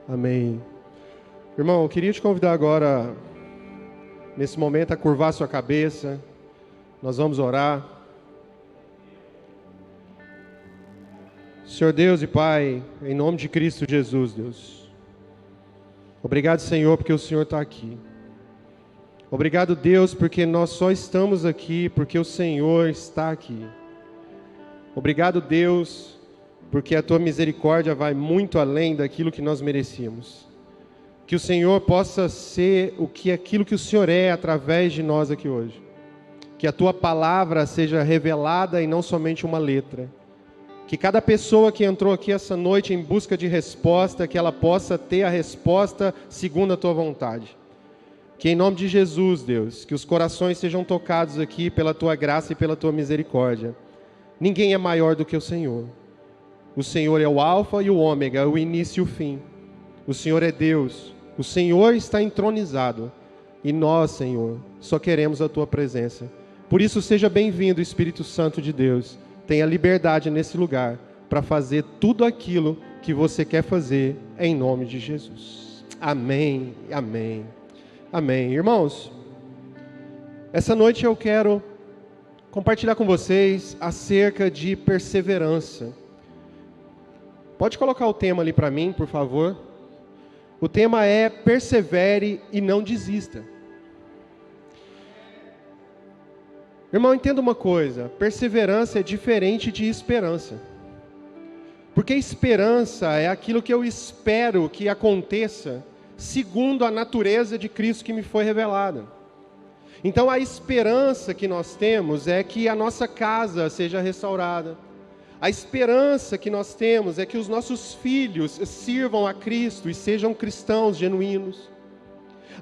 Amém. Irmão, eu queria te convidar agora, nesse momento, a curvar sua cabeça. Nós vamos orar. Senhor Deus e Pai, em nome de Cristo Jesus, Deus. Obrigado, Senhor, porque o Senhor está aqui. Obrigado, Deus, porque nós só estamos aqui porque o Senhor está aqui. Obrigado, Deus, porque a Tua misericórdia vai muito além daquilo que nós merecíamos. Que o Senhor possa ser aquilo que o Senhor é através de nós aqui hoje. Que a Tua palavra seja revelada e não somente uma letra. Que cada pessoa que entrou aqui essa noite em busca de resposta, que ela possa ter a resposta segundo a Tua vontade. Que em nome de Jesus, Deus, que os corações sejam tocados aqui pela Tua graça e pela Tua misericórdia. Ninguém é maior do que o Senhor. O Senhor é o alfa e o ômega, o início e o fim. O Senhor é Deus. O Senhor está entronizado. E nós, Senhor, só queremos a Tua presença. Por isso, seja bem-vindo, Espírito Santo de Deus. Tenha liberdade nesse lugar para fazer tudo aquilo que você quer fazer em nome de Jesus. Amém, amém, amém. Irmãos, essa noite eu quero compartilhar com vocês acerca de perseverança. Pode colocar o tema ali para mim, por favor. O tema é persevere e não desista. Irmão, entenda uma coisa, perseverança é diferente de esperança. Porque esperança é aquilo que eu espero que aconteça segundo a natureza de Cristo que me foi revelada. Então a esperança que nós temos é que a nossa casa seja restaurada. A esperança que nós temos é que os nossos filhos sirvam a Cristo e sejam cristãos genuínos.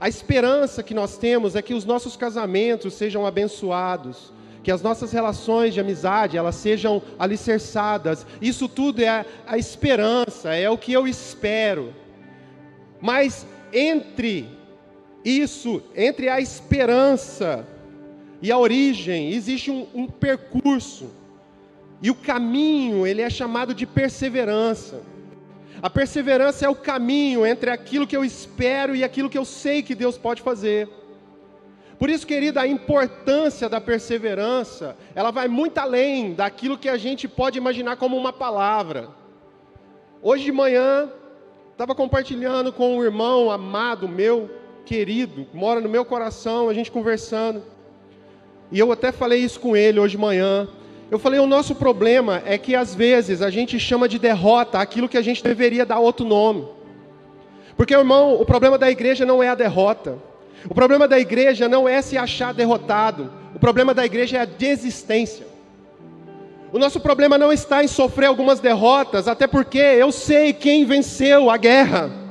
A esperança que nós temos é que os nossos casamentos sejam abençoados, que as nossas relações de amizade, elas sejam alicerçadas. Isso tudo é a esperança, é o que eu espero. Mas entre a esperança e a origem, existe um percurso. E o caminho, ele é chamado de perseverança. A perseverança é o caminho entre aquilo que eu espero e aquilo que eu sei que Deus pode fazer. Por isso, querida, a importância da perseverança, ela vai muito além daquilo que a gente pode imaginar como uma palavra. Hoje de manhã, estava compartilhando com um irmão amado meu, querido, que mora no meu coração, a gente conversando. E eu até falei isso com ele hoje de manhã. Eu falei, o nosso problema é que às vezes a gente chama de derrota aquilo que a gente deveria dar outro nome. Porque, irmão, o problema da igreja não é a derrota. O problema da igreja não é se achar derrotado. O problema da igreja é a desistência. O nosso problema não está em sofrer algumas derrotas, até porque eu sei quem venceu a guerra.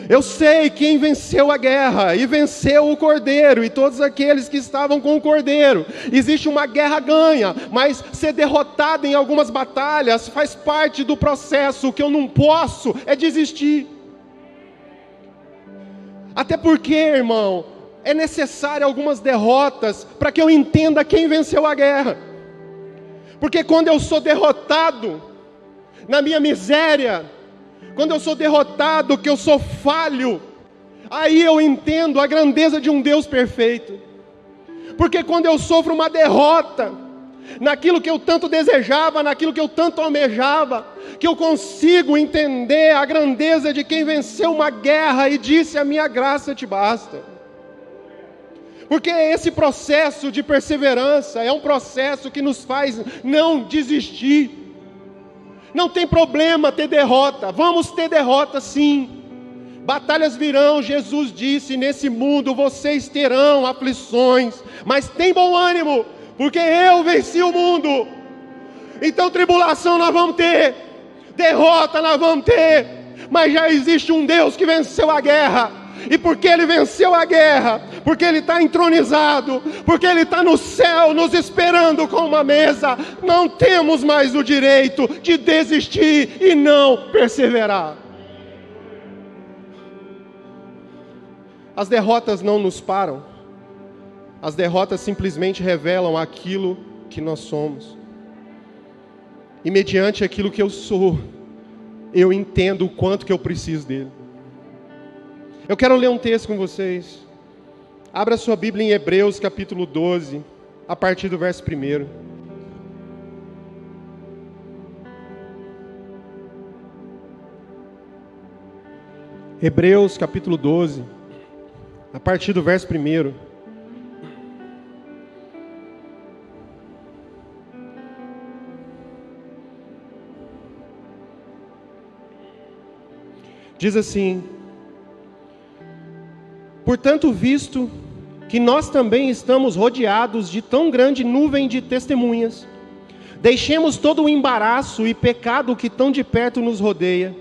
Eu sei quem venceu a guerra e venceu o Cordeiro e todos aqueles que estavam com o Cordeiro. Existe uma guerra ganha, mas ser derrotado em algumas batalhas faz parte do processo. O que eu não posso é desistir. Até porque, irmão, é necessário algumas derrotas para que eu entenda quem venceu a guerra. Porque quando eu sou derrotado na minha miséria, quando eu sou derrotado, que eu sou falho, aí eu entendo a grandeza de um Deus perfeito. Porque quando eu sofro uma derrota, naquilo que eu tanto desejava, naquilo que eu tanto almejava, que eu consigo entender a grandeza de quem venceu uma guerra e disse, a minha graça te basta. Porque esse processo de perseverança é um processo que nos faz não desistir. Não tem problema ter derrota, vamos ter derrota sim. Batalhas virão, Jesus disse, nesse mundo vocês terão aflições, mas tem bom ânimo, porque eu venci o mundo. Então tribulação nós vamos ter, derrota nós vamos ter, mas já existe um Deus que venceu a guerra. E porque Ele venceu a guerra, porque Ele está entronizado, porque Ele está no céu nos esperando com uma mesa, não temos mais o direito de desistir e não perseverar. As derrotas não nos param, as derrotas simplesmente revelam aquilo que nós somos. E mediante aquilo que eu sou, eu entendo o quanto que eu preciso dele. Eu quero ler um texto com vocês. Abra sua Bíblia em Hebreus capítulo 12, a partir do verso 1. Hebreus capítulo 12, a partir do verso 1. Diz assim: portanto, visto que nós também estamos rodeados de tão grande nuvem de testemunhas, deixemos todo o embaraço e pecado que tão de perto nos rodeia,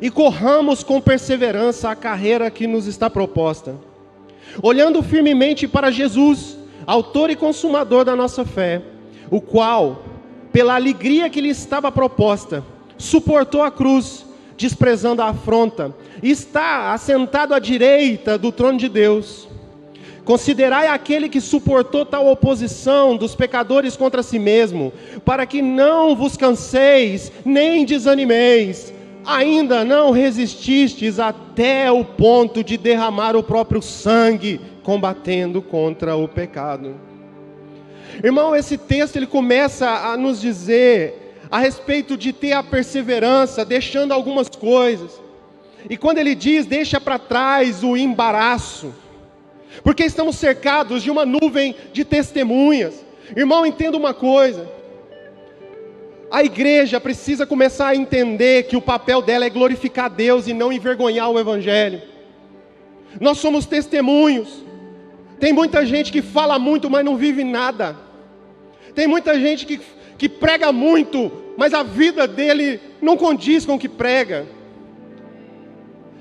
e corramos com perseverança a carreira que nos está proposta, olhando firmemente para Jesus, autor e consumador da nossa fé, o qual, pela alegria que lhe estava proposta, suportou a cruz, desprezando a afronta, e está assentado à direita do trono de Deus. Considerai aquele que suportou tal oposição dos pecadores contra si mesmo, para que não vos canseis, nem desanimeis. Ainda não resististes até o ponto de derramar o próprio sangue, combatendo contra o pecado. Irmão, esse texto ele começa a nos dizer a respeito de ter a perseverança, deixando algumas coisas. E quando ele diz, deixa para trás o embaraço, porque estamos cercados de uma nuvem de testemunhas. Irmão, entenda uma coisa: a igreja precisa começar a entender que o papel dela é glorificar Deus e não envergonhar o Evangelho. Nós somos testemunhos. Tem muita gente que fala muito, mas não vive nada. Tem muita gente que prega muito, mas a vida dele não condiz com o que prega.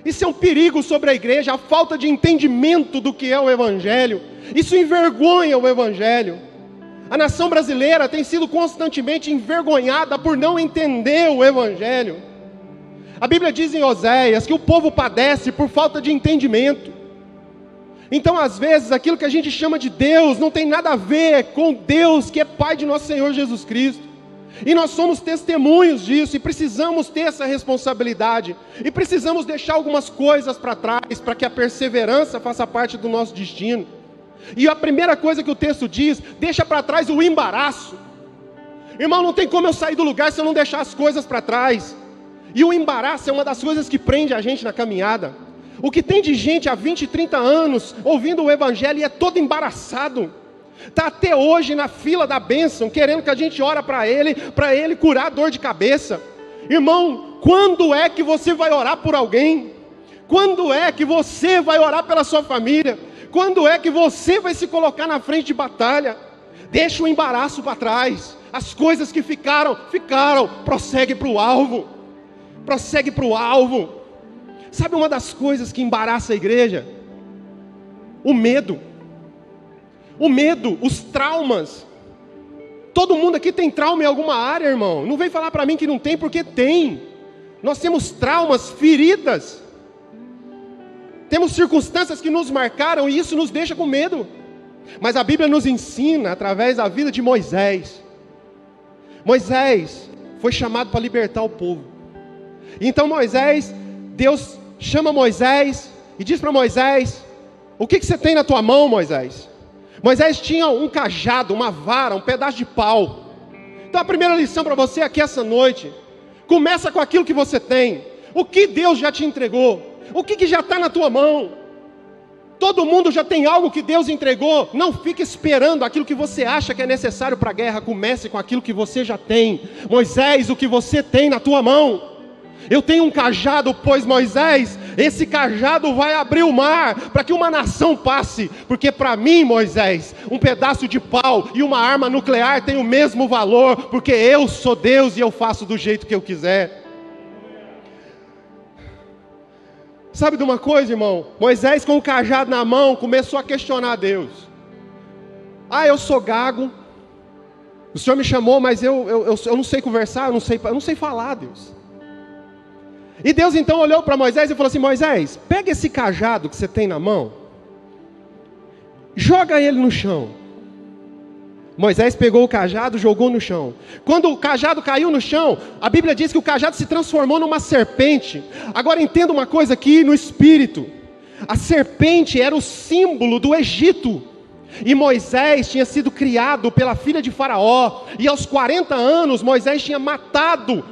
Isso é um perigo sobre a igreja, a falta de entendimento do que é o Evangelho. Isso envergonha o Evangelho. A nação brasileira tem sido constantemente envergonhada por não entender o Evangelho. A Bíblia diz em Oséias que o povo padece por falta de entendimento. Então, às vezes, aquilo que a gente chama de Deus não tem nada a ver com Deus que é Pai de nosso Senhor Jesus Cristo. E nós somos testemunhos disso, e precisamos ter essa responsabilidade, e precisamos deixar algumas coisas para trás, para que a perseverança faça parte do nosso destino. E a primeira coisa que o texto diz, deixa para trás o embaraço. Irmão, não tem como eu sair do lugar se eu não deixar as coisas para trás. E o embaraço é uma das coisas que prende a gente na caminhada. O que tem de gente há 20, 30 anos, ouvindo o Evangelho e é todo embaraçado. Está até hoje na fila da bênção, querendo que a gente ore para ele curar a dor de cabeça. Irmão, quando é que você vai orar por alguém? Quando é que você vai orar pela sua família? Quando é que você vai se colocar na frente de batalha? Deixa o embaraço para trás. As coisas que ficaram, prossegue para o alvo. Prossegue para o alvo. Sabe uma das coisas que embaraça a igreja? O medo. O medo, os traumas. Todo mundo aqui tem trauma em alguma área, irmão. Não vem falar para mim que não tem, porque tem. Nós temos traumas, feridas. Temos circunstâncias que nos marcaram e isso nos deixa com medo. Mas a Bíblia nos ensina, através da vida de Moisés. Moisés foi chamado para libertar o povo. Então Deus chama Moisés e diz para Moisés: o que você tem na tua mão, Moisés? Moisés tinha um cajado, uma vara, um pedaço de pau. Então a primeira lição para você aqui essa noite, começa com aquilo que você tem. O que Deus já te entregou? O que já está na tua mão? Todo mundo já tem algo que Deus entregou. Não fique esperando aquilo que você acha que é necessário para a guerra. Comece com aquilo que você já tem. Moisés, o que você tem na tua mão? Eu tenho um cajado, pois Moisés, esse cajado vai abrir o mar, para que uma nação passe, porque para mim, Moisés, um pedaço de pau e uma arma nuclear tem o mesmo valor, porque eu sou Deus e eu faço do jeito que eu quiser. Sabe de uma coisa, irmão? Moisés com o cajado na mão, começou a questionar Deus. Eu sou gago, o Senhor me chamou, mas eu não sei conversar, eu não sei falar, Deus. E Deus então olhou para Moisés e falou assim: Moisés, pega esse cajado que você tem na mão, joga ele no chão. Moisés pegou o cajado, jogou no chão. Quando o cajado caiu no chão, a Bíblia diz que o cajado se transformou numa serpente. Agora entenda uma coisa aqui no espírito. a serpente era o símbolo do Egito. E Moisés tinha sido criado pela filha de Faraó. E aos 40 anos, Moisés tinha matado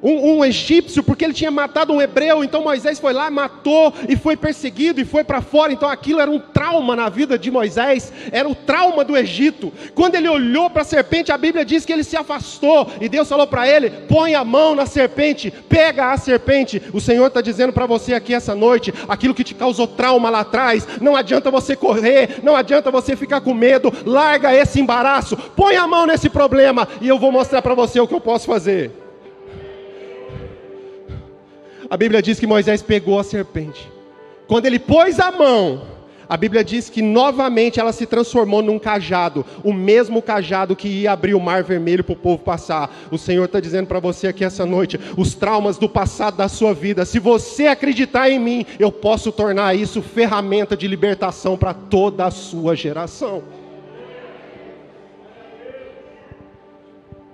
um egípcio, porque ele tinha matado um hebreu. Então Moisés foi lá, matou e foi perseguido e foi para fora. Então aquilo era um trauma na vida de Moisés, era o trauma do Egito. Quando ele olhou para a serpente, a Bíblia diz que ele se afastou, e Deus falou para ele: põe a mão na serpente, pega a serpente. O Senhor está dizendo para você aqui essa noite: aquilo que te causou trauma lá atrás, não adianta você correr, não adianta você ficar com medo, larga esse embaraço, põe a mão nesse problema, e eu vou mostrar para você o que eu posso fazer. A Bíblia diz que Moisés pegou a serpente. Quando ele pôs a mão, a Bíblia diz que novamente ela se transformou num cajado. O mesmo cajado que ia abrir o mar vermelho para o povo passar. O Senhor está dizendo para você aqui essa noite: os traumas do passado da sua vida, se você acreditar em mim, eu posso tornar isso ferramenta de libertação para toda a sua geração.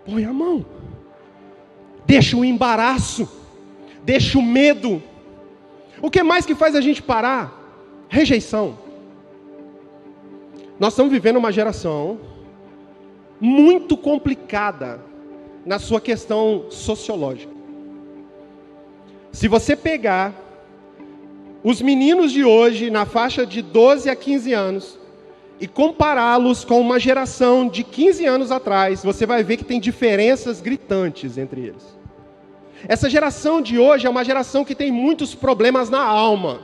Põe a mão. Deixa o embaraço. Deixa o medo. O que mais que faz a gente parar? Rejeição. Nós estamos vivendo uma geração muito complicada na sua questão sociológica. Se você pegar os meninos de hoje, na faixa de 12 a 15 anos, e compará-los com uma geração de 15 anos atrás, você vai ver que tem diferenças gritantes entre eles. Essa geração de hoje é uma geração que tem muitos problemas na alma.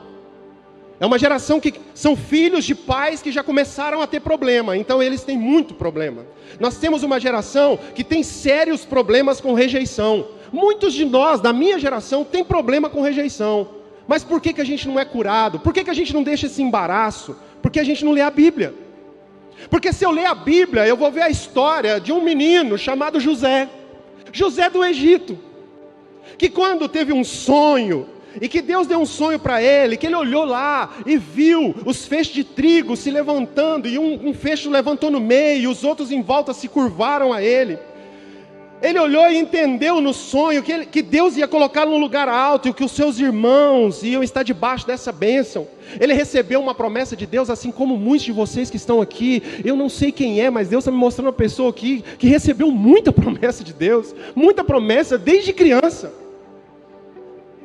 É uma geração que são filhos de pais que já começaram a ter problema. Então eles têm muito problema. Nós temos uma geração que tem sérios problemas com rejeição. Muitos de nós, da minha geração, tem problema com rejeição. Mas por que a gente não é curado? Por que a gente não deixa esse embaraço? Porque a gente não lê a Bíblia. Porque se eu ler a Bíblia, eu vou ver a história de um menino chamado José. José do Egito. Que quando teve um sonho, e que Deus deu um sonho para ele, que ele olhou lá e viu os feixes de trigo se levantando, e um feixe levantou no meio, e os outros em volta se curvaram a ele. Ele olhou e entendeu no sonho que Deus ia colocá-lo num lugar alto, e que os seus irmãos iam estar debaixo dessa bênção. Ele recebeu uma promessa de Deus, assim como muitos de vocês que estão aqui. Eu não sei quem é, mas Deus está me mostrando uma pessoa aqui que recebeu muita promessa de Deus, muita promessa desde criança.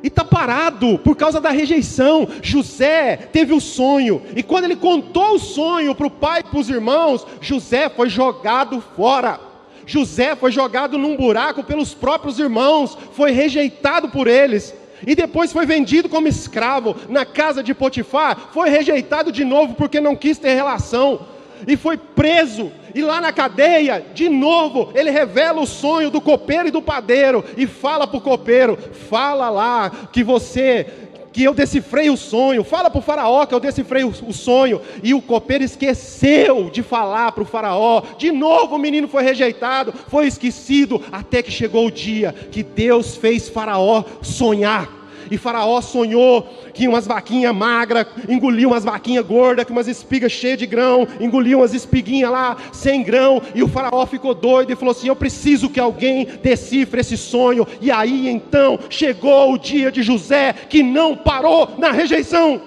E está parado por causa da rejeição. José teve o sonho, e quando ele contou o sonho para o pai e para os irmãos, José foi jogado fora. José foi jogado num buraco pelos próprios irmãos, foi rejeitado por eles, e depois foi vendido como escravo na casa de Potifar, foi rejeitado de novo porque não quis ter relação, e foi preso, e lá na cadeia, de novo, ele revela o sonho do copeiro e do padeiro, e fala para o copeiro: fala lá que eu decifrei o sonho, fala para o faraó que eu decifrei o sonho. E o copeiro esqueceu de falar para o faraó, de novo o menino foi rejeitado, foi esquecido, até que chegou o dia que Deus fez faraó sonhar. E faraó sonhou que umas vaquinhas magras engoliam umas vaquinhas gordas, com umas espigas cheias de grão, engoliam umas espiguinhas lá, sem grão, e o faraó ficou doido e falou assim: eu preciso que alguém decifre esse sonho. E aí então chegou o dia de José, que não parou na rejeição.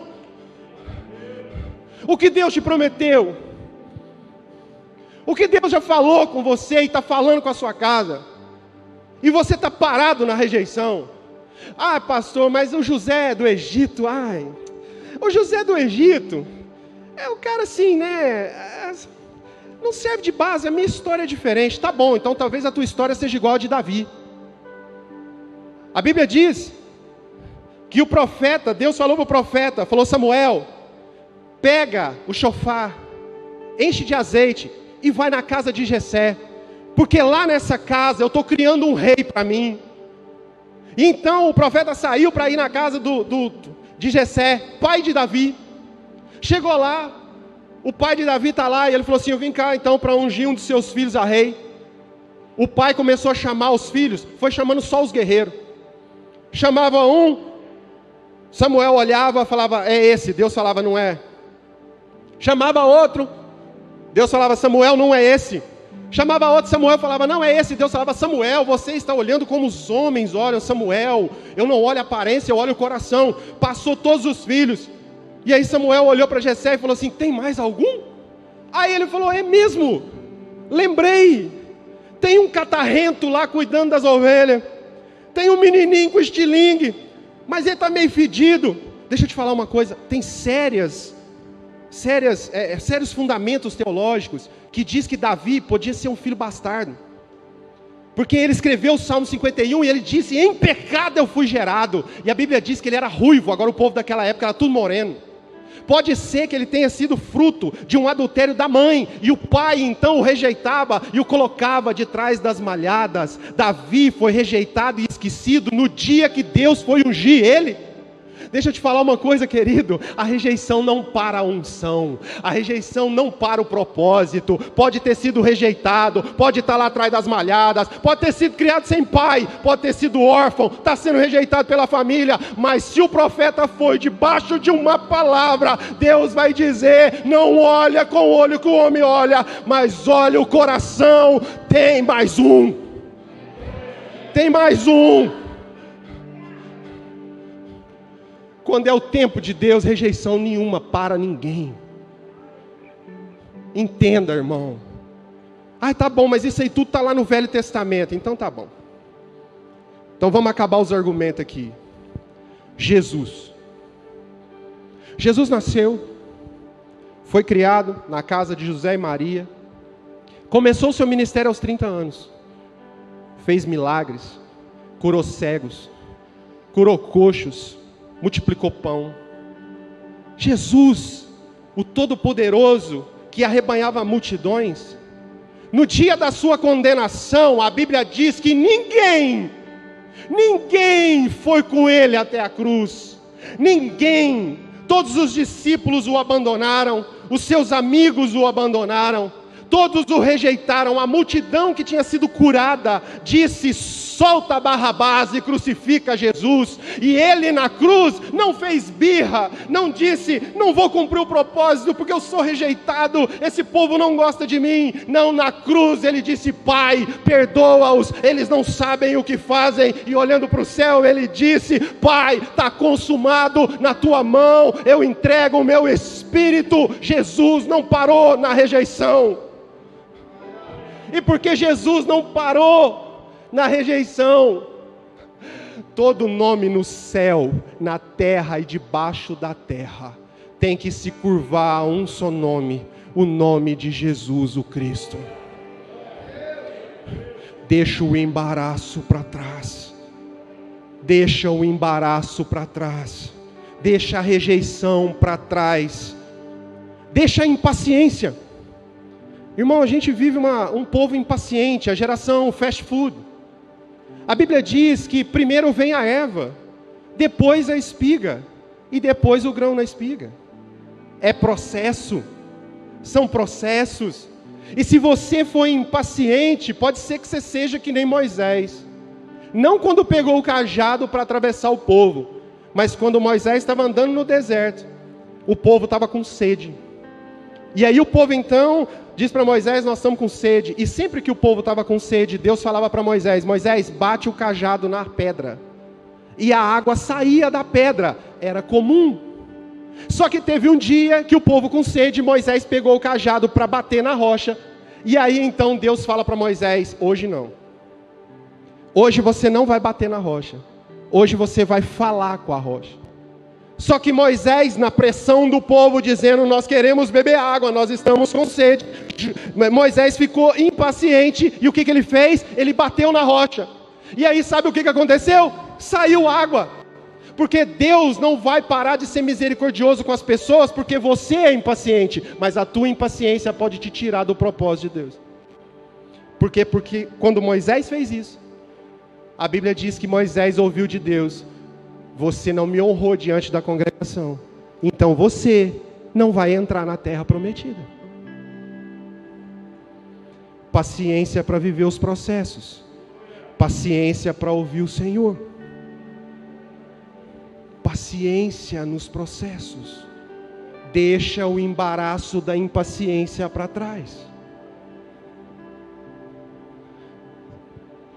O que Deus te prometeu, o que Deus já falou com você e está falando com a sua casa, e você está parado na rejeição. Ah, pastor, mas o José do Egito, o José do Egito é o cara assim, né? Não serve de base, a minha história é diferente. Tá bom, então talvez a tua história seja igual a de Davi. A Bíblia diz que o profeta, Deus falou para o profeta, falou: Samuel, pega o chofar, enche de azeite e vai na casa de Jessé, porque lá nessa casa eu estou criando um rei para mim. E então o profeta saiu para ir na casa de Jessé, pai de Davi. Chegou lá, o pai de Davi está lá, e ele falou assim: eu vim cá então para ungir um de seus filhos a rei. O pai começou a chamar os filhos, foi chamando só os guerreiros. Chamava um, Samuel olhava, falava: é esse. Deus falava: não é. Chamava outro, Deus falava: Samuel, não é esse. Chamava outro Samuel, falava, não é esse. Deus falava, Samuel, você está olhando como os homens olham. Samuel, eu não olho a aparência, eu olho o coração. Passou todos os filhos. E aí Samuel olhou para Jessé e falou assim, tem mais algum? Aí ele falou, é mesmo, lembrei, tem um catarrento lá cuidando das ovelhas, tem um menininho com estilingue, mas ele está meio fedido. Deixa eu te falar uma coisa, tem sérios fundamentos teológicos que diz que Davi podia ser um filho bastardo, porque ele escreveu o Salmo 51 e ele disse, em pecado eu fui gerado, e a Bíblia diz que ele era ruivo, agora o povo daquela época era tudo moreno. Pode ser que ele tenha sido fruto de um adultério da mãe, e o pai então o rejeitava e o colocava de trás das malhadas. Davi foi rejeitado e esquecido no dia que Deus foi ungir ele. Deixa eu te falar uma coisa, querido, a rejeição não para a unção, a rejeição não para o propósito. Pode ter sido rejeitado, pode estar lá atrás das malhadas, pode ter sido criado sem pai, pode ter sido órfão, está sendo rejeitado pela família, mas se o profeta foi debaixo de uma palavra, Deus vai dizer, não olha com o olho que o homem olha, mas olha o coração, tem mais um, tem mais um. Quando é o tempo de Deus, rejeição nenhuma para ninguém. Entenda, irmão. Ah, tá bom, mas isso aí tudo está lá no Velho Testamento. Então tá bom. Então vamos acabar os argumentos aqui. Jesus nasceu, foi criado na casa de José e Maria, começou o seu ministério aos 30 anos, fez milagres, curou cegos, curou coxos, multiplicou pão. Jesus, o Todo-Poderoso, que arrebanhava multidões, no dia da sua condenação, a Bíblia diz que ninguém foi com ele até a cruz, ninguém, todos os discípulos o abandonaram, os seus amigos o abandonaram, todos o rejeitaram. A multidão que tinha sido curada disse, solta Barrabás e crucifica Jesus. E ele na cruz não fez birra, não disse, não vou cumprir o propósito porque eu sou rejeitado, esse povo não gosta de mim. Não, na cruz ele disse, Pai, perdoa-os, eles não sabem o que fazem. E olhando para o céu ele disse, Pai, está consumado, na tua mão eu entrego o meu espírito. Jesus não parou na rejeição. E porque Jesus não parou na rejeição, todo nome no céu, na terra e debaixo da terra tem que se curvar a um só nome, o nome de Jesus o Cristo. Deixa o embaraço para trás, deixa o embaraço para trás, deixa a rejeição para trás, deixa a impaciência. Irmão, a gente vive um povo impaciente, a geração fast food. A Bíblia diz que primeiro vem a erva, depois a espiga, e depois o grão na espiga. É processo, são processos. E se você for impaciente, pode ser que você seja que nem Moisés. Não quando pegou o cajado para atravessar o povo, mas quando Moisés estava andando no deserto, o povo estava com sede. E aí o povo então diz para Moisés, nós estamos com sede. E sempre que o povo estava com sede, Deus falava para Moisés, Moisés, bate o cajado na pedra. E a água saía da pedra, era comum. Só que teve um dia que o povo com sede, Moisés pegou o cajado para bater na rocha. E aí então Deus fala para Moisés, hoje não. Hoje você não vai bater na rocha. Hoje você vai falar com a rocha. Só que Moisés, na pressão do povo, dizendo, nós queremos beber água, nós estamos com sede. Moisés ficou impaciente, e o que ele fez? Ele bateu na rocha. E aí sabe o que aconteceu? Saiu água. Porque Deus não vai parar de ser misericordioso com as pessoas, porque você é impaciente, mas a tua impaciência pode te tirar do propósito de Deus. Por quê? Porque quando Moisés fez isso, a Bíblia diz que Moisés ouviu de Deus, você não me honrou diante da congregação, então você não vai entrar na terra prometida. Paciência para viver os processos, paciência para ouvir o Senhor, paciência nos processos, deixa o embaraço da impaciência para trás.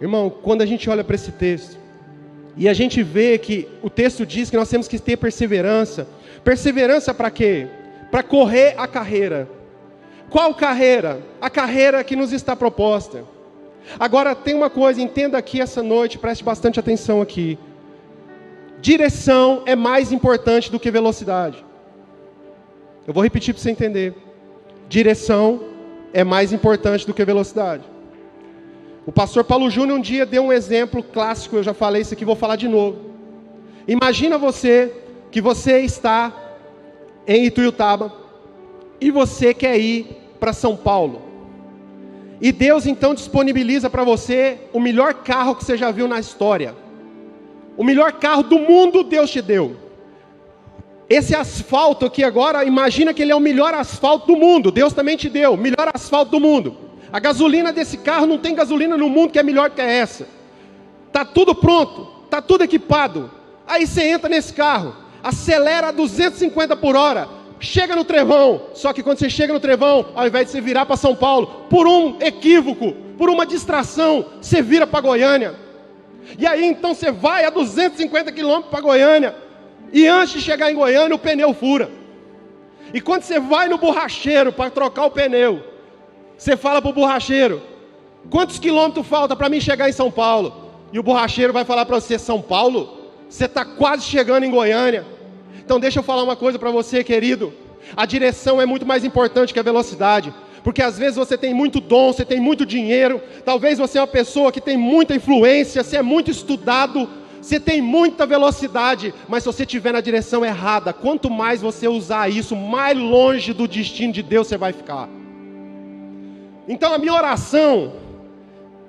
Irmão, quando a gente olha para esse texto, e a gente vê que o texto diz que nós temos que ter perseverança. Perseverança para quê? Para correr a carreira. Qual carreira? A carreira que nos está proposta. Agora tem uma coisa, entenda aqui essa noite, preste bastante atenção aqui. Direção é mais importante do que velocidade. Eu vou repetir para você entender. Direção é mais importante do que velocidade. O pastor Paulo Júnior um dia deu um exemplo clássico, eu já falei isso aqui, vou falar de novo. Imagina que você está em Ituiutaba e você quer ir para São Paulo. E Deus então disponibiliza para você o melhor carro que você já viu na história. O melhor carro do mundo Deus te deu. Esse asfalto aqui agora, imagina que ele é o melhor asfalto do mundo. Deus também te deu, o melhor asfalto do mundo. A gasolina desse carro, não tem gasolina no mundo que é melhor que essa. Está tudo pronto, está tudo equipado. Aí você entra nesse carro, acelera a 250 por hora, chega no Trevão. Só que quando você chega no Trevão, ao invés de você virar para São Paulo, por um equívoco, por uma distração, você vira para Goiânia. E aí então você vai a 250 quilômetros para Goiânia. E antes de chegar em Goiânia, o pneu fura. E quando você vai no borracheiro para trocar o pneu, você fala para o borracheiro: quantos quilômetros falta para mim chegar em São Paulo? E o borracheiro vai falar para você: São Paulo? Você está quase chegando em Goiânia. Então deixa eu falar uma coisa para você, querido. A direção é muito mais importante que a velocidade. Porque às vezes você tem muito dom, você tem muito dinheiro. Talvez você é uma pessoa que tem muita influência, você é muito estudado, você tem muita velocidade. Mas se você estiver na direção errada, quanto mais você usar isso, mais longe do destino de Deus você vai ficar. Então a minha oração,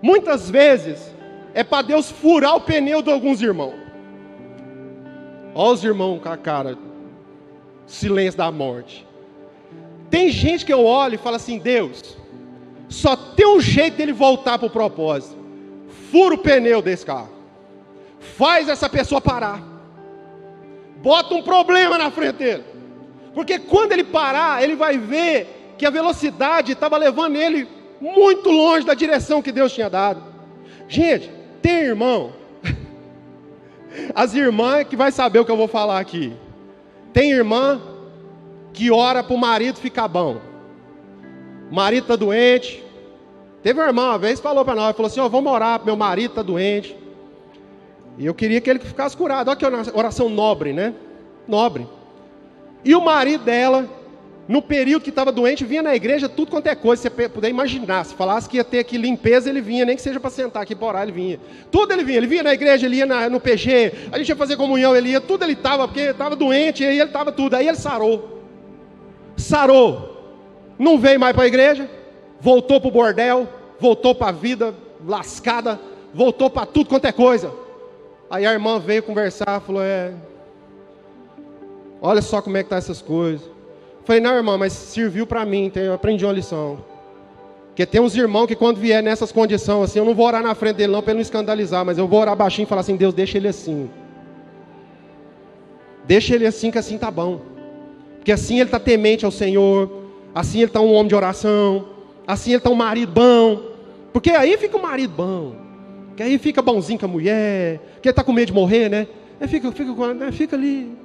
muitas vezes, é para Deus furar o pneu de alguns irmãos. Olha os irmãos com a cara, silêncio da morte. Tem gente que eu olho e falo assim: Deus, só tem um jeito dele voltar para o propósito. Fura o pneu desse carro. Faz essa pessoa parar. Bota um problema na frente dele. Porque quando ele parar, ele vai ver que a velocidade estava levando ele muito longe da direção que Deus tinha dado. Gente, tem irmão, as irmãs que vai saber o que eu vou falar aqui. Tem irmã que ora para o marido ficar bom. O marido está doente. Teve uma irmã uma vez que falou para nós, falou assim: ó, vamos orar, meu marido está doente. E eu queria que ele ficasse curado. Olha que oração nobre, né? Nobre. E o marido dela, no período que estava doente, vinha na igreja tudo quanto é coisa, você puder imaginar. Se falasse que ia ter aqui limpeza, ele vinha, nem que seja para sentar aqui para orar, ele vinha. Tudo ele vinha na igreja, ele ia no PG, a gente ia fazer comunhão, ele ia, tudo ele estava, porque estava doente, e aí ele estava tudo. Aí ele sarou, não veio mais para a igreja, voltou para o bordel, voltou para a vida lascada, voltou para tudo quanto é coisa. Aí a irmã veio conversar, falou: olha só como é que tá essas coisas. Falei: não, irmã, mas serviu para mim, eu aprendi uma lição. Porque tem uns irmãos que quando vier nessas condições assim, eu não vou orar na frente dele não para ele não escandalizar, mas eu vou orar baixinho e falar assim: Deus, deixa ele assim. Deixa ele assim, que assim tá bom. Porque assim ele está temente ao Senhor, assim ele está um homem de oração, assim ele está um marido bom. Porque aí fica um marido bom, que aí fica bonzinho com a mulher, que ele está com medo de morrer, né? Fica ali.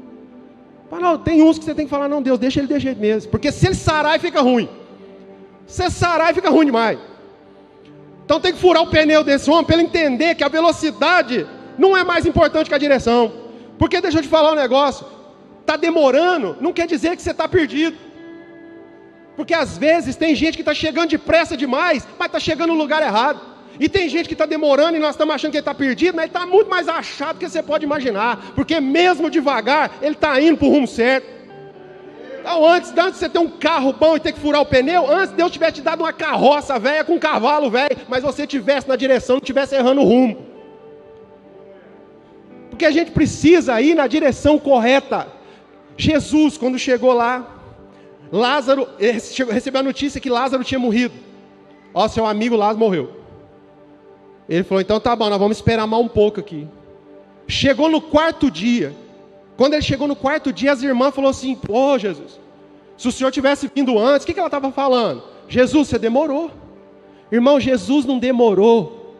Não, tem uns que você tem que falar: não, Deus, deixa ele de jeito mesmo. Porque se ele sarar, fica ruim. Se sarar, fica ruim demais. Então tem que furar o pneu desse homem para ele entender que a velocidade não é mais importante que a direção. Porque deixa eu te falar um negócio. Está demorando, não quer dizer que você está perdido. Porque às vezes tem gente que está chegando depressa demais, mas está chegando no lugar errado. E tem gente que está demorando e nós estamos achando que ele está perdido, mas ele está muito mais achado do que você pode imaginar. Porque mesmo devagar, ele está indo para o rumo certo. Então antes de você ter um carro bom e ter que furar o pneu, antes Deus tivesse te dado uma carroça velha com um cavalo velho, mas você estivesse na direção, não estivesse errando o rumo. Porque a gente precisa ir na direção correta. Jesus, quando chegou lá, Lázaro, recebeu a notícia que Lázaro tinha morrido. Ó, seu amigo Lázaro morreu. Ele falou: então tá bom, nós vamos esperar mais um pouco aqui. Chegou no quarto dia. Quando ele chegou no quarto dia, as irmãs falaram assim: pô, Jesus, se o senhor tivesse vindo antes, o que ela estava falando? Jesus, você demorou. Irmão, Jesus não demorou.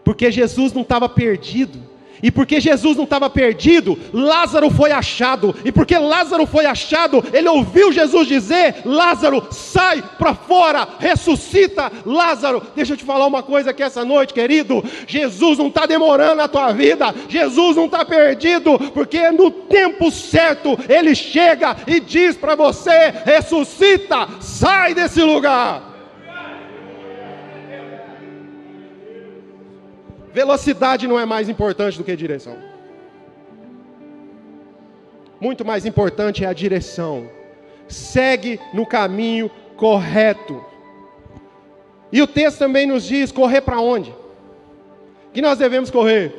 Porque Jesus não estava perdido. E porque Jesus não estava perdido, Lázaro foi achado. E porque Lázaro foi achado, ele ouviu Jesus dizer: Lázaro, sai para fora, ressuscita Lázaro. Deixa eu te falar uma coisa aqui essa noite, querido. Jesus não está demorando a tua vida. Jesus não está perdido, porque no tempo certo ele chega e diz para você: ressuscita, sai desse lugar. Velocidade não é mais importante do que direção. Muito mais importante é a direção. Segue no caminho correto. E o texto também nos diz: correr para onde? Que nós devemos correr?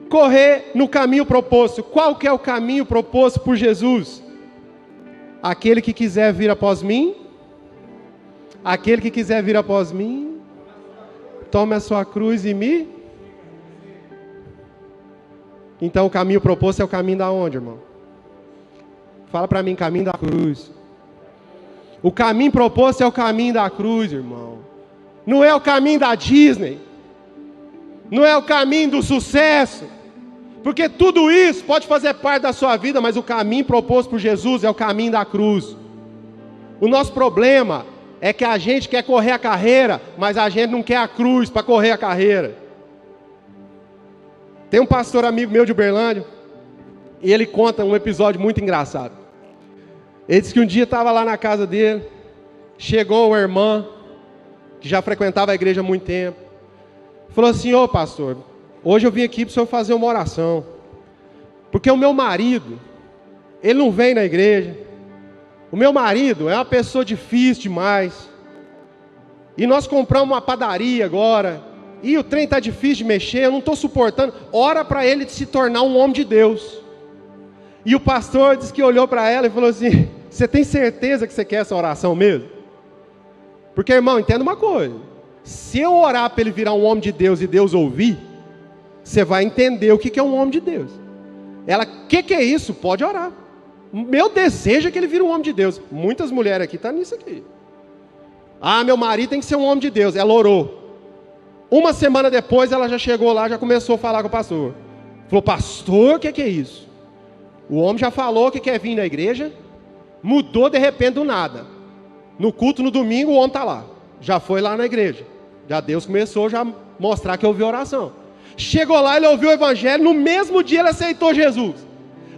Correr no caminho proposto. Qual que é o caminho proposto por Jesus? Aquele que quiser vir após mim, aquele que quiser vir após mim, tome a sua cruz e me... Então o caminho proposto é o caminho da onde, irmão? Fala para mim, caminho da cruz. O caminho proposto é o caminho da cruz, irmão. Não é o caminho da Disney. Não é o caminho do sucesso. Porque tudo isso pode fazer parte da sua vida, mas o caminho proposto por Jesus é o caminho da cruz. O nosso problema é que a gente quer correr a carreira, mas a gente não quer a cruz para correr a carreira. Tem um pastor amigo meu de Uberlândia, e ele conta um episódio muito engraçado. Ele disse que um dia estava lá na casa dele, chegou uma irmã, que já frequentava a igreja há muito tempo, falou assim: ô pastor, hoje eu vim aqui para o senhor fazer uma oração, porque o meu marido, ele não vem na igreja, o meu marido é uma pessoa difícil demais, e nós compramos uma padaria agora, e o trem está difícil de mexer, eu não estou suportando. Ora para ele se tornar um homem de Deus. E o pastor disse que olhou para ela e falou assim: você tem certeza que você quer essa oração mesmo? Porque, irmão, entenda uma coisa. Se eu orar para ele virar um homem de Deus e Deus ouvir, você vai entender o que é um homem de Deus. Ela: que é isso? Pode orar. Meu desejo é que ele vire um homem de Deus. Muitas mulheres aqui estão nisso aqui. Ah, meu marido tem que ser um homem de Deus. Ela orou. Uma semana depois ela já chegou lá, já começou a falar com o pastor. Falou: pastor, o que é isso? O homem já falou que quer vir na igreja, mudou de repente do nada. No culto no domingo o homem está lá, já foi lá na igreja. Já Deus começou a mostrar que ouviu oração. Chegou lá, ele ouviu o evangelho, no mesmo dia ele aceitou Jesus.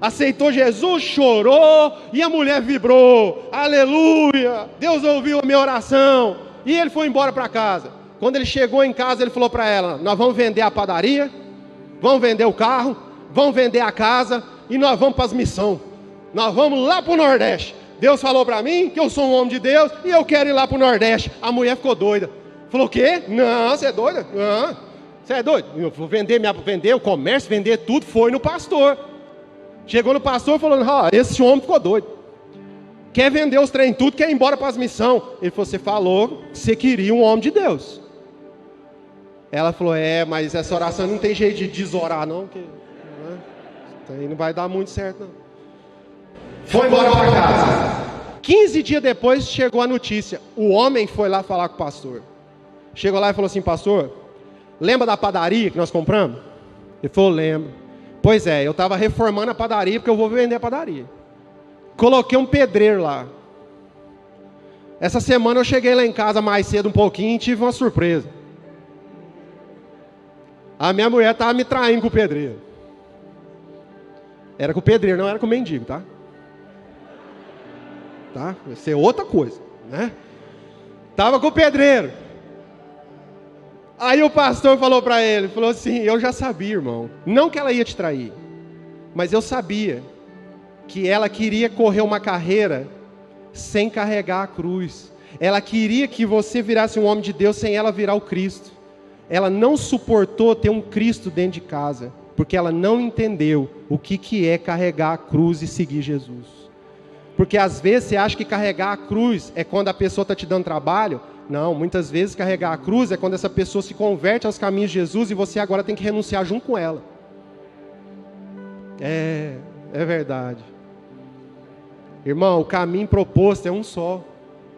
Aceitou Jesus, chorou, e a mulher vibrou: aleluia, Deus ouviu a minha oração. E ele foi embora para casa. Quando ele chegou em casa, ele falou para ela: nós vamos vender a padaria, vamos vender o carro, vamos vender a casa, e nós vamos para as missões. Nós vamos lá para o Nordeste. Deus falou para mim que eu sou um homem de Deus e eu quero ir lá para o Nordeste. A mulher ficou doida. Falou: o quê? Não, você é doida? Não, você é doido? Eu vou vender o comércio, vender tudo. Foi no pastor. Chegou no pastor falando: esse homem ficou doido. Quer vender os trem tudo, quer ir embora para as missões. Ele falou: você falou que você queria um homem de Deus. Ela falou: mas essa oração não tem jeito de desorar não, porque aí não vai dar muito certo não. Foi embora para casa. 15 dias depois chegou a notícia. O homem foi lá falar com o pastor. Chegou lá e falou assim: pastor, lembra da padaria que nós compramos? Ele falou: lembro. Pois é, eu estava reformando a padaria porque eu vou vender a padaria. Coloquei um pedreiro lá. Essa semana eu cheguei lá em casa mais cedo um pouquinho e tive uma surpresa. A minha mulher estava me traindo com o pedreiro. Era com o pedreiro, não era com o mendigo, tá? Tá? Vai ser outra coisa, né? Tava com o pedreiro. Aí o pastor falou para ele, falou assim: eu já sabia, irmão, não que ela ia te trair, mas eu sabia que ela queria correr uma carreira sem carregar a cruz. Ela queria que você virasse um homem de Deus sem ela virar o Cristo. Ela não suportou ter um Cristo dentro de casa, porque ela não entendeu o que é carregar a cruz e seguir Jesus. Porque às vezes você acha que carregar a cruz é quando a pessoa está te dando trabalho. Não, muitas vezes carregar a cruz é quando essa pessoa se converte aos caminhos de Jesus e você agora tem que renunciar junto com ela. É verdade. Irmão, o caminho proposto é um só.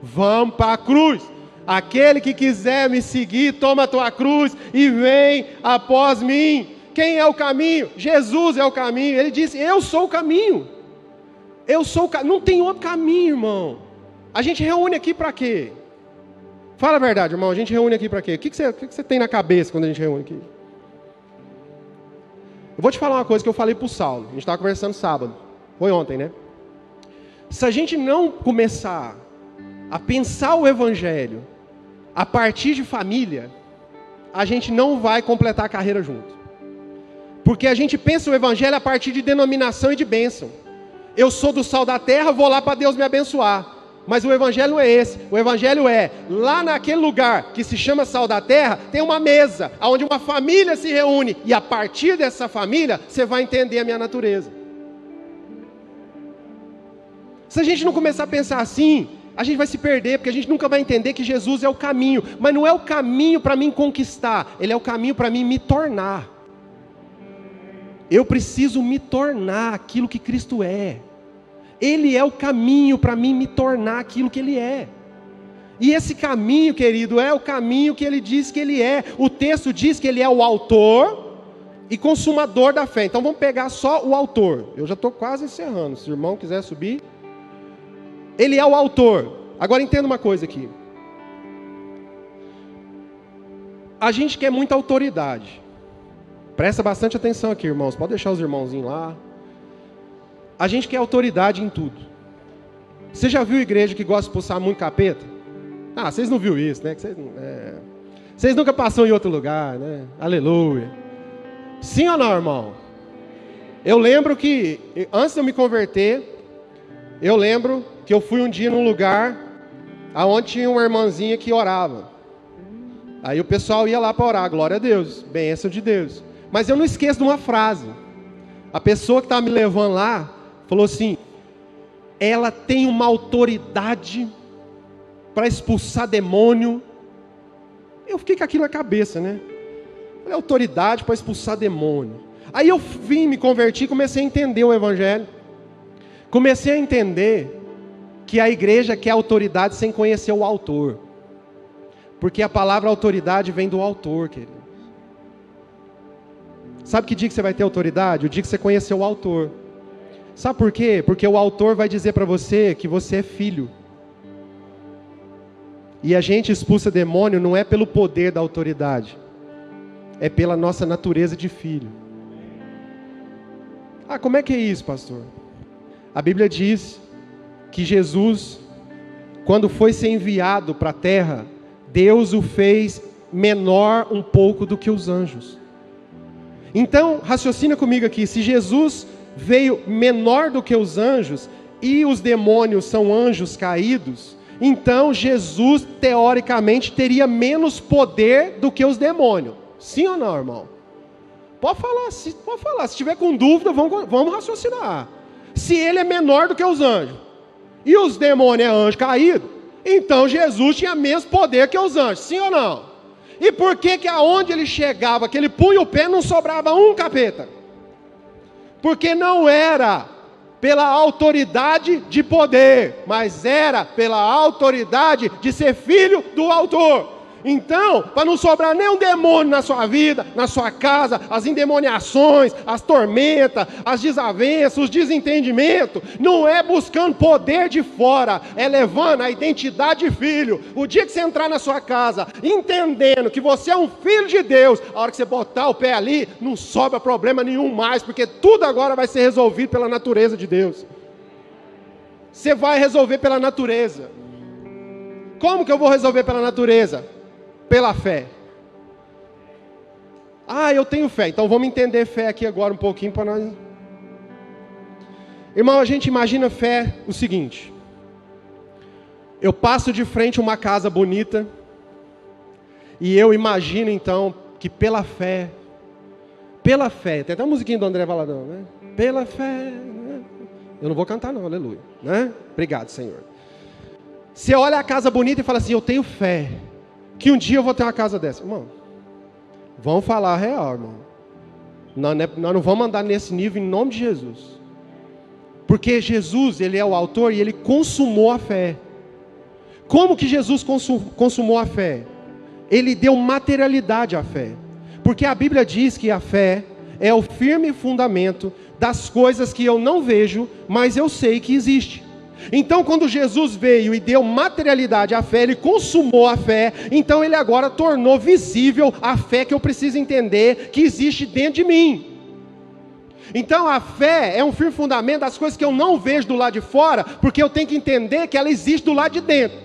Vamos para a cruz. aquele que quiser me seguir, toma a tua cruz e vem após mim. Quem é o caminho? Jesus é o caminho. Ele disse, eu sou o caminho. Eu sou o caminho. Não tem outro caminho, irmão. A gente reúne aqui para quê? Fala a verdade, irmão. A gente reúne aqui para quê? O que você tem na cabeça quando a gente reúne aqui? Eu vou te falar uma coisa que eu falei para o Saulo. A gente estava conversando sábado. Foi ontem, né? Se a gente não começar a pensar o evangelho a partir de família, a gente não vai completar a carreira junto. Porque a gente pensa o evangelho a partir de denominação e de bênção. Eu sou do sal da terra, vou lá para Deus me abençoar. Mas o evangelho não é esse. O evangelho é, lá naquele lugar que se chama sal da terra, tem uma mesa, onde uma família se reúne. E a partir dessa família, você vai entender a minha natureza. Se a gente não começar a pensar assim, a gente vai se perder, porque a gente nunca vai entender que Jesus é o caminho. Mas não é o caminho para mim conquistar, ele é o caminho para mim me tornar. Eu preciso me tornar aquilo que Cristo é. Ele é o caminho para mim me tornar aquilo que Ele é. E esse caminho, querido, é o caminho que Ele diz que Ele é. O texto diz que Ele é o autor e consumador da fé. Então vamos pegar só o autor. Eu já estou quase encerrando. Se o irmão quiser subir. Ele é o autor. Agora entenda uma coisa aqui. A gente quer muita autoridade. Presta bastante atenção aqui, irmãos. Pode deixar os irmãozinhos lá. A gente quer autoridade em tudo. Você já viu igreja que gosta de expulsar muito capeta? Ah, vocês não viram isso, né? Vocês nunca passaram em outro lugar, né? Aleluia. Sim ou não, irmão? Eu lembro que, antes de eu me converter, eu lembro que eu fui um dia num lugar onde tinha uma irmãzinha que orava. Aí o pessoal ia lá para orar, glória a Deus, bênção de Deus. Mas eu não esqueço de uma frase. A pessoa que estava me levando lá, falou assim, ela tem uma autoridade para expulsar demônio. Eu fiquei com aquilo na cabeça, né? Falei, autoridade para expulsar demônio. Aí eu vim, me converti, comecei a entender o evangelho. Comecei a entender que a igreja quer autoridade sem conhecer o autor. Porque a palavra autoridade vem do autor, querido. Sabe que dia que você vai ter autoridade? O dia que você conhecer o autor. Sabe por quê? Porque o autor vai dizer para você que você é filho. E a gente expulsa demônio não é pelo poder da autoridade. É pela nossa natureza de filho. Ah, como é que é isso, pastor? A Bíblia diz que Jesus, quando foi ser enviado para a terra, Deus o fez menor um pouco do que os anjos. Então, raciocina comigo aqui, se Jesus veio menor do que os anjos, e os demônios são anjos caídos, então Jesus, teoricamente, teria menos poder do que os demônios. Sim ou não, irmão? Pode falar, se tiver com dúvida, vamos raciocinar. Se ele é menor do que os anjos, e os demônios é anjo caído, então Jesus tinha menos poder que os anjos, sim ou não? E por que aonde ele chegava, que ele punha o pé, não sobrava um capeta? Porque não era pela autoridade de poder, mas era pela autoridade de ser filho do autor. Então, para não sobrar nenhum demônio na sua vida, na sua casa, as endemoniações, as tormentas, as desavenças, os desentendimentos, não é buscando poder de fora, é levando a identidade de filho. O dia que você entrar na sua casa, entendendo que você é um filho de Deus, a hora que você botar o pé ali, não sobra problema nenhum mais, porque tudo agora vai ser resolvido pela natureza de Deus. Você vai resolver pela natureza. Como que eu vou resolver pela natureza? Pela fé. Ah, eu tenho fé. Então vamos entender fé aqui agora um pouquinho para nós. Irmão, a gente imagina fé o seguinte. Eu passo de frente a uma casa bonita e eu imagino então que pela fé, tem até a musiquinha do André Valadão, né? Pela fé, né? Eu não vou cantar não, aleluia, né? Obrigado, Senhor. Você olha a casa bonita e fala assim, eu tenho fé que um dia eu vou ter uma casa dessa. Irmão, vamos falar a real, irmão. Nós não vamos andar nesse nível em nome de Jesus. Porque Jesus, Ele é o autor e Ele consumou a fé. Como que Jesus consumou a fé? Ele deu materialidade à fé. Porque a Bíblia diz que a fé é o firme fundamento das coisas que eu não vejo, mas eu sei que existe. Então, quando Jesus veio e deu materialidade à fé, Ele consumou a fé, então Ele agora tornou visível a fé que eu preciso entender que existe dentro de mim. Então a fé é um firme fundamento das coisas que eu não vejo do lado de fora, porque eu tenho que entender que ela existe do lado de dentro.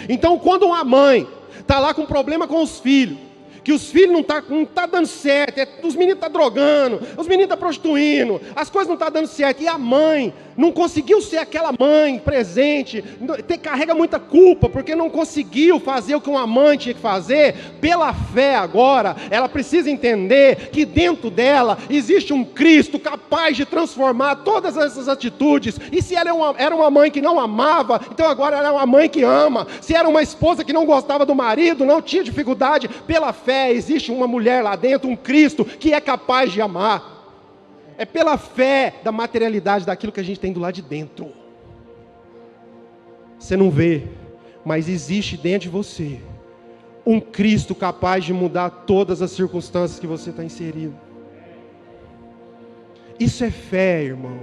Então quando uma mãe está lá com problema com os filhos, que os filhos não tá dando certo, os meninos estão drogando, os meninos estão prostituindo, as coisas não estão dando certo, e a mãe não conseguiu ser aquela mãe presente, carrega muita culpa, porque não conseguiu fazer o que uma mãe tinha que fazer. Pela fé agora, ela precisa entender que dentro dela existe um Cristo capaz de transformar todas essas atitudes. E se ela era uma mãe que não amava, então agora ela é uma mãe que ama. Se era uma esposa que não gostava do marido, não tinha dificuldade, pela fé existe uma mulher lá dentro, um Cristo que é capaz de amar. É pela fé da materialidade daquilo que a gente tem do lado de dentro. Você não vê, mas existe dentro de você um Cristo capaz de mudar todas as circunstâncias que você está inserido. Isso é fé, irmão.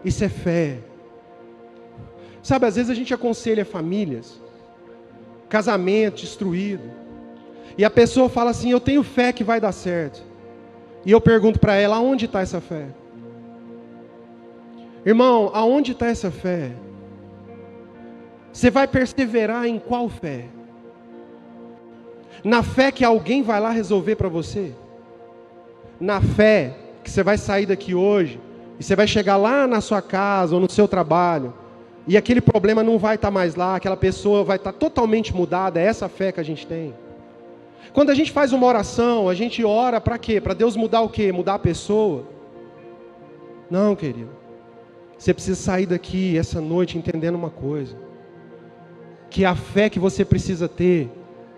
Isso é fé. Sabe, às vezes a gente aconselha famílias, casamento destruído, e a pessoa fala assim: eu tenho fé que vai dar certo. E eu pergunto para ela: aonde está essa fé? Irmão, aonde está essa fé? Você vai perseverar em qual fé? Na fé que alguém vai lá resolver para você? Na fé que você vai sair daqui hoje e você vai chegar lá na sua casa ou no seu trabalho e aquele problema não vai estar mais lá, aquela pessoa vai estar totalmente mudada? É essa fé que a gente tem. Quando a gente faz uma oração, a gente ora para quê? Para Deus mudar o quê? Mudar a pessoa? Não, querido. Você precisa sair daqui essa noite entendendo uma coisa: que a fé que você precisa ter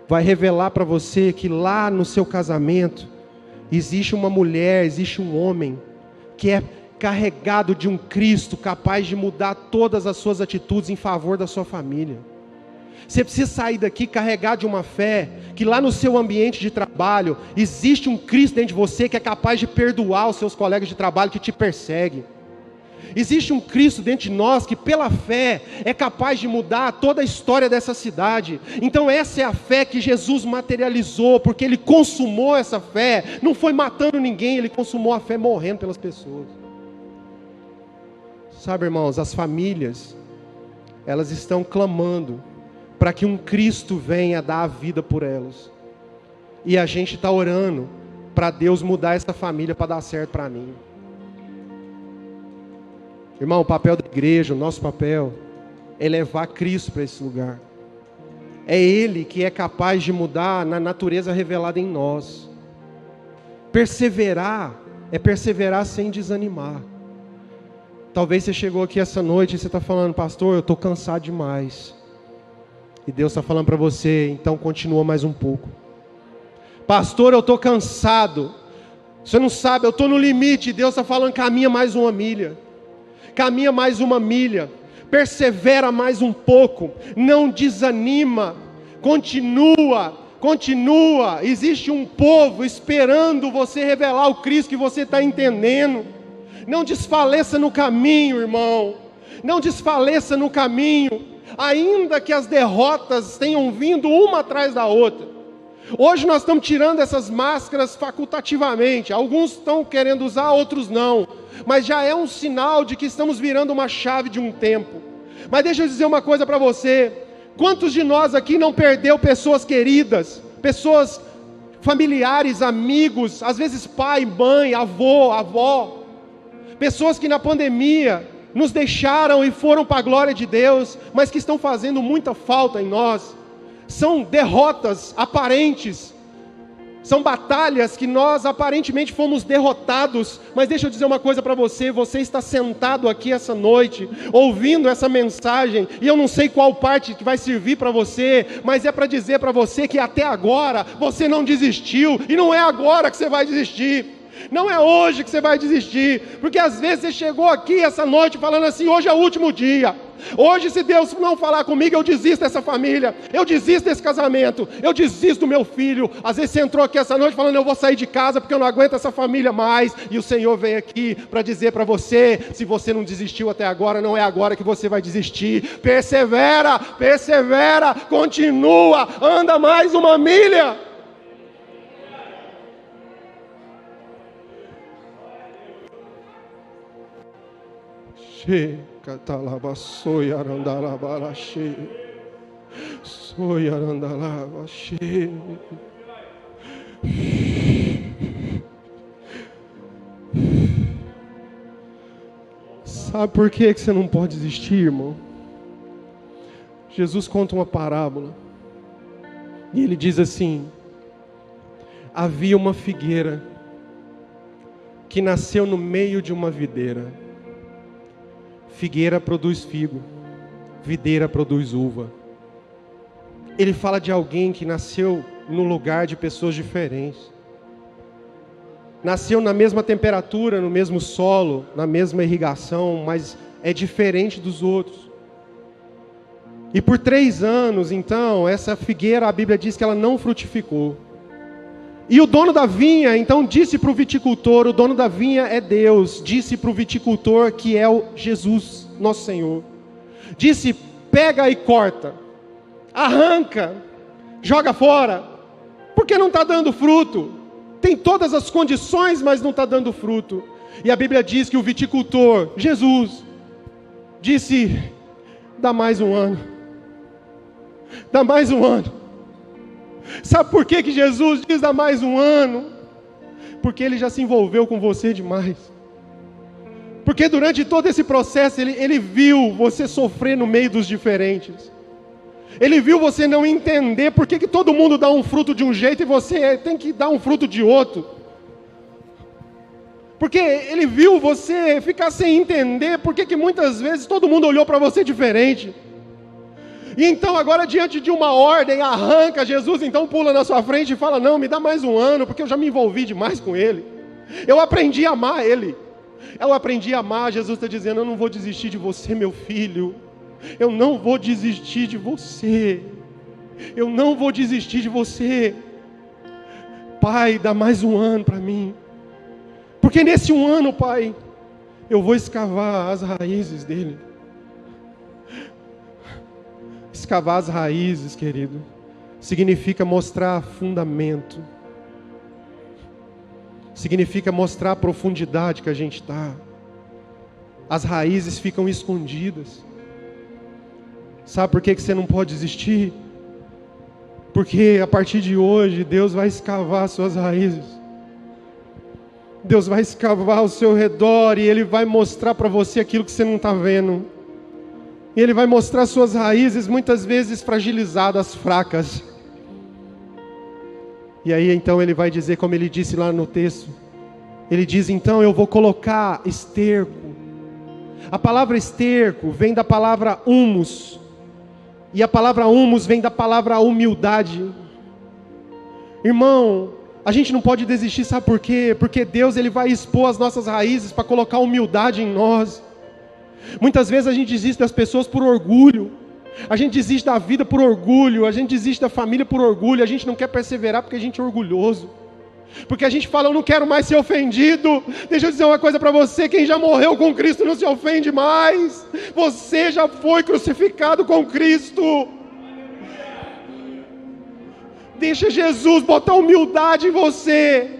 vai revelar para você que lá no seu casamento existe uma mulher, existe um homem que é carregado de um Cristo capaz de mudar todas as suas atitudes em favor da sua família. Você precisa sair daqui carregado de uma fé que lá no seu ambiente de trabalho existe um Cristo dentro de você que é capaz de perdoar os seus colegas de trabalho que te perseguem. Existe um Cristo dentro de nós que pela fé é capaz de mudar toda a história dessa cidade. Então essa é a fé que Jesus materializou, porque Ele consumou essa fé. Não foi matando ninguém, Ele consumou a fé morrendo pelas pessoas. Sabe, irmãos, as famílias, elas estão clamando para que um Cristo venha dar a vida por elas. E a gente está orando para Deus mudar essa família para dar certo para mim. Irmão, o papel da igreja, o nosso papel, é levar Cristo para esse lugar. É Ele que é capaz de mudar na natureza revelada em nós. Perseverar é perseverar sem desanimar. Talvez você chegou aqui essa noite e você está falando: pastor, eu estou cansado demais. E Deus está falando para você: então continua mais um pouco. Pastor, eu estou cansado. Você não sabe, eu estou no limite. Deus está falando: caminha mais uma milha. Caminha mais uma milha. Persevera mais um pouco. Não desanima. Continua. Existe um povo esperando você revelar o Cristo que você está entendendo. Não desfaleça no caminho, irmão. Não desfaleça no caminho. Ainda que as derrotas tenham vindo uma atrás da outra. Hoje nós estamos tirando essas máscaras facultativamente. Alguns estão querendo usar, outros não. Mas já é um sinal de que estamos virando uma chave de um tempo. Mas deixa eu dizer uma coisa para você. Quantos de nós aqui não perdeu pessoas queridas? Pessoas familiares, amigos, às vezes pai, mãe, avô, avó. Pessoas que na pandemia nos deixaram e foram para a glória de Deus, mas que estão fazendo muita falta em nós. São derrotas aparentes, são batalhas que nós aparentemente fomos derrotados, mas deixa eu dizer uma coisa para você: você está sentado aqui essa noite, ouvindo essa mensagem, e eu não sei qual parte que vai servir para você, mas é para dizer para você que até agora você não desistiu, e não é agora que você vai desistir. Não é hoje que você vai desistir, porque às vezes você chegou aqui essa noite falando assim: hoje é o último dia. Hoje, se Deus não falar comigo, eu desisto dessa família, eu desisto desse casamento, eu desisto do meu filho. Às vezes você entrou aqui essa noite falando: eu vou sair de casa porque eu não aguento essa família mais. E o Senhor vem aqui para dizer para você: se você não desistiu até agora, não é agora que você vai desistir. Persevera, persevera, continua, anda mais uma milha. Catalaba soy arandalaba che, soy arandalaba che. Sabe por que você não pode desistir, irmão? Jesus conta uma parábola e ele diz assim: havia uma figueira que nasceu no meio de uma videira. Figueira produz figo, videira produz uva. Ele fala de alguém que nasceu num lugar de pessoas diferentes. Nasceu na mesma temperatura, no mesmo solo, na mesma irrigação, mas é diferente dos outros. E por 3 anos, então, essa figueira, a Bíblia diz que ela não frutificou. E o dono da vinha, então, disse para o viticultor: o dono da vinha é Deus, disse para o viticultor, que é o Jesus, nosso Senhor, disse: pega e corta, arranca, joga fora, porque não está dando fruto. Tem todas as condições, mas não está dando fruto. E a Bíblia diz que o viticultor, Jesus, disse: dá mais um ano, dá mais um ano. Sabe por que Jesus diz dá mais um ano? Porque Ele já se envolveu com você demais. Porque durante todo esse processo Ele viu você sofrer no meio dos diferentes. Ele viu você não entender por que todo mundo dá um fruto de um jeito e você tem que dar um fruto de outro. Porque Ele viu você ficar sem entender por que muitas vezes todo mundo olhou para você diferente. E então agora, diante de uma ordem, arranca. Jesus então pula na sua frente e fala: não, me dá mais um ano, porque eu já me envolvi demais com Ele. Eu aprendi a amar Ele. Eu aprendi a amar. Jesus está dizendo: eu não vou desistir de você, meu filho. Eu não vou desistir de você. Eu não vou desistir de você. Pai, dá mais um ano para mim. Porque nesse um ano, Pai, eu vou escavar as raízes dele. Escavar as raízes, querido, significa mostrar fundamento. Significa mostrar a profundidade que a gente está. As raízes ficam escondidas. Sabe por que você não pode desistir? Porque a partir de hoje, Deus vai escavar as suas raízes. Deus vai escavar ao seu redor e Ele vai mostrar para você aquilo que você não está vendo. E Ele vai mostrar suas raízes muitas vezes fragilizadas, fracas. E aí então Ele vai dizer, como Ele disse lá no texto, Ele diz: então eu vou colocar esterco. A palavra esterco vem da palavra humus. E a palavra humus vem da palavra humildade. Irmão, a gente não pode desistir, sabe por quê? Porque Deus Ele vai expor as nossas raízes para colocar humildade em nós. Muitas vezes a gente desiste das pessoas por orgulho. A gente desiste da vida por orgulho. A gente desiste da família por orgulho. A gente não quer perseverar porque a gente é orgulhoso. Porque a gente fala: eu não quero mais ser ofendido. Deixa eu dizer uma coisa para você: quem já morreu com Cristo não se ofende mais. Você já foi crucificado com Cristo. Deixa Jesus botar humildade em você.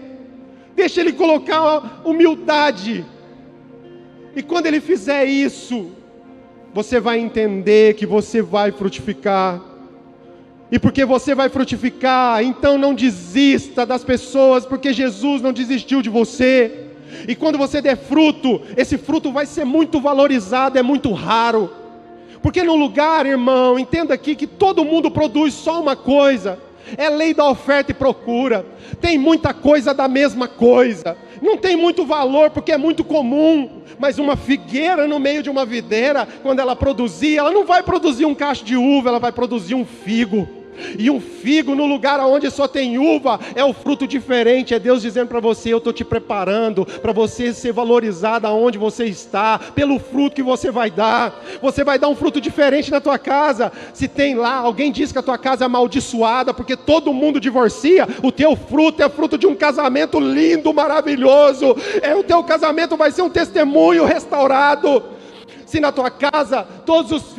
Deixa Ele colocar humildade. E quando Ele fizer isso, você vai entender que você vai frutificar. E porque você vai frutificar, então não desista das pessoas, porque Jesus não desistiu de você. E quando você der fruto, esse fruto vai ser muito valorizado, é muito raro. Porque no lugar, irmão, entenda aqui que todo mundo produz só uma coisa. É lei da oferta e procura. Tem muita coisa da mesma coisa. Não tem muito valor porque é muito comum. Mas uma figueira no meio de uma videira, quando ela produzir, ela não vai produzir um cacho de uva, ela vai produzir um figo. E um figo no lugar onde só tem uva é o fruto diferente. É Deus dizendo para você: eu estou te preparando para você ser valorizado aonde você está, pelo fruto que você vai dar. Você vai dar um fruto diferente na tua casa. Se tem lá, alguém diz que a tua casa é amaldiçoada porque todo mundo divorcia, o teu fruto é fruto de um casamento lindo, maravilhoso. O teu casamento vai ser um testemunho restaurado. Se na tua casa todos os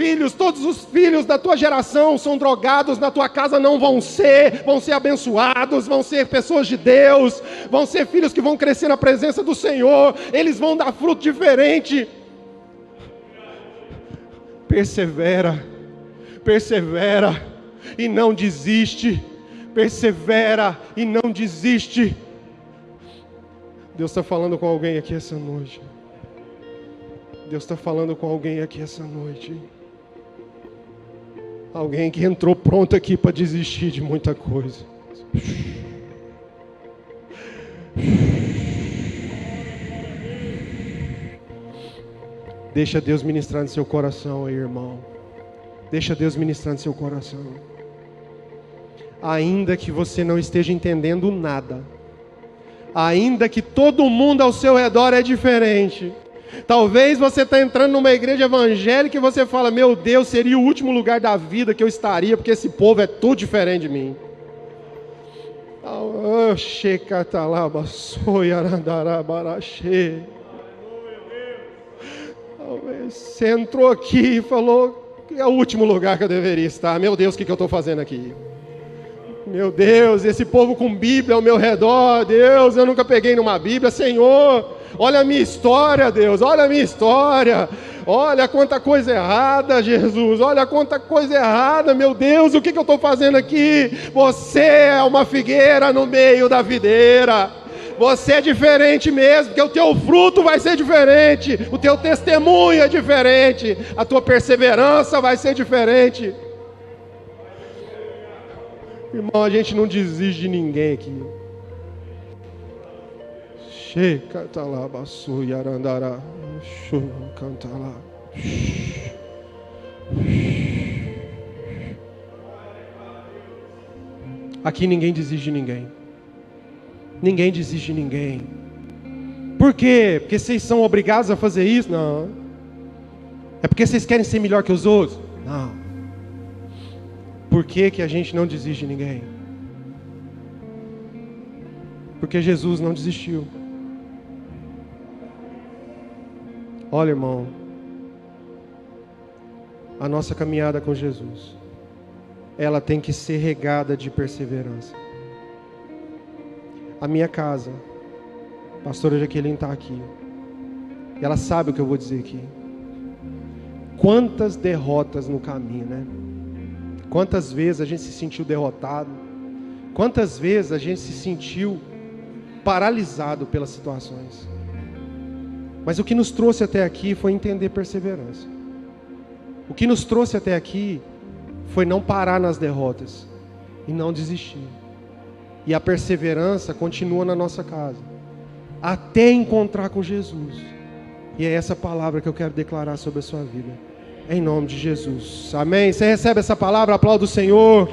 filhos da tua geração são drogados, na tua casa não vão ser abençoados, vão ser pessoas de Deus, vão ser filhos que vão crescer na presença do Senhor, eles vão dar fruto diferente. Persevera e não desiste, persevera e não desiste. Deus está falando com alguém aqui essa noite. Deus está falando com alguém aqui essa noite. Alguém que entrou pronto aqui para desistir de muita coisa. Deixa Deus ministrar no seu coração aí, irmão. Deixa Deus ministrar no seu coração. Ainda que você não esteja entendendo nada, ainda que todo mundo ao seu redor é diferente, talvez você está entrando numa igreja evangélica e você fala: meu Deus, seria o último lugar da vida que eu estaria, porque esse povo é tudo diferente de mim. Você entrou aqui e falou: é o último lugar que eu deveria estar. Meu Deus, o que eu estou fazendo aqui? Meu Deus, esse povo com Bíblia ao meu redor. Deus, eu nunca peguei numa Bíblia. Senhor, olha a minha história, Deus, olha a minha história. Olha quanta coisa errada, Jesus, olha quanta coisa errada, meu Deus, o que eu estou fazendo aqui? Você é uma figueira no meio da videira. Você é diferente mesmo, porque o teu fruto vai ser diferente, o teu testemunho é diferente, a tua perseverança vai ser diferente. Irmão, a gente não desiste de ninguém aqui. Aqui ninguém desiste de ninguém. Ninguém desiste de ninguém. Por quê? Porque vocês são obrigados a fazer isso? Não. É porque vocês querem ser melhor que os outros? Não. Por que a gente não desiste de ninguém? Porque Jesus não desistiu. Olha, irmão, a nossa caminhada com Jesus, ela tem que ser regada de perseverança. A minha casa, a pastora Jaqueline está aqui, e ela sabe o que eu vou dizer aqui. Quantas derrotas no caminho, né? Quantas vezes a gente se sentiu derrotado, quantas vezes a gente se sentiu paralisado pelas situações. Mas o que nos trouxe até aqui foi entender perseverança. O que nos trouxe até aqui foi não parar nas derrotas e não desistir. E a perseverança continua na nossa casa, até encontrar com Jesus. E é essa palavra que eu quero declarar sobre a sua vida, em nome de Jesus. Amém? Você recebe essa palavra? Aplauda o Senhor.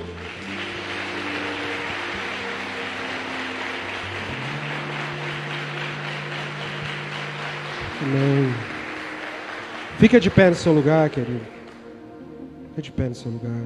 Amém. Fica de pé no seu lugar, querido. Fica de pé no seu lugar.